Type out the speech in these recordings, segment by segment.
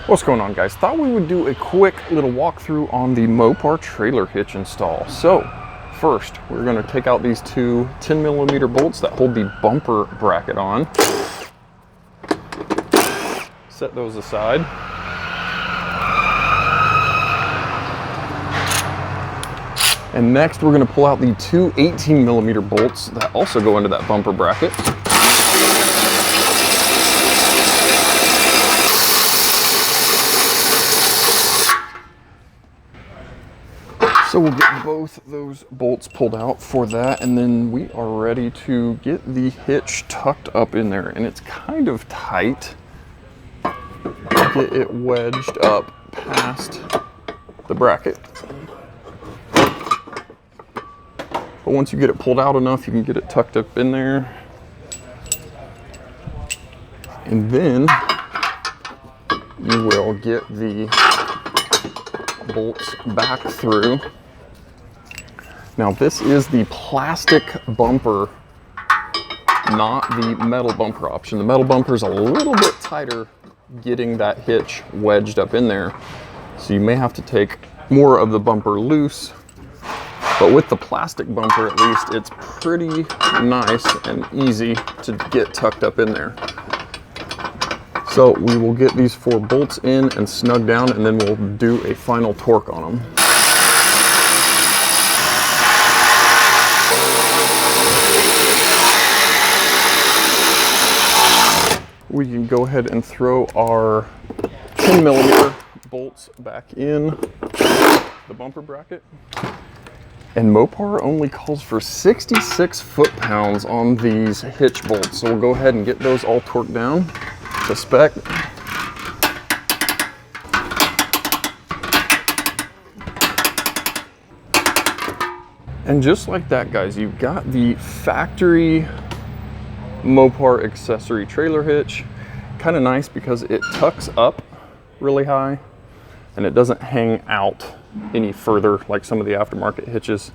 What's going on, guys? Thought we would do a quick little walkthrough on the Mopar trailer hitch install. So first, we're going to take out these two 10mm bolts that hold the bumper bracket on. Set those aside. And next, we're going to pull out the two 18mm bolts that also go into that bumper bracket. So we'll get both those bolts pulled out for that, and then we are ready to get the hitch tucked up in there. And it's kind of tight. Get it wedged up past the bracket. But once you get it pulled out enough, you can get it tucked up in there. And then you will get the bolts back through. Now this is the plastic bumper, not the metal bumper option. The metal bumper is a little bit tighter getting that hitch wedged up in there. So you may have to take more of the bumper loose, but with the plastic bumper at least, it's pretty nice and easy to get tucked up in there. So we will get these 4 bolts in and snug down, and then we'll do a final torque on them. We can go ahead and throw our 10mm bolts back in the bumper bracket. And Mopar only calls for 66 foot-pounds on these hitch bolts. So we'll go ahead and get those all torqued down to spec. And just like that, guys, you've got the factory Mopar accessory trailer hitch. Kind of nice because it tucks up really high and it doesn't hang out any further like some of the aftermarket hitches,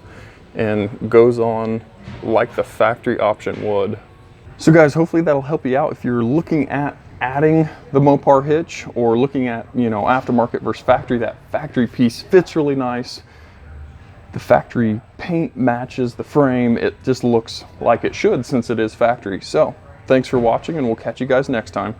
and goes on like the factory option would. So guys, hopefully that'll help you out if you're looking at adding the Mopar hitch, or looking at, you know, aftermarket versus factory. That factory piece fits really nice. The factory paint matches the frame. It just looks like it should since it is factory. So thanks for watching, and we'll catch you guys next time.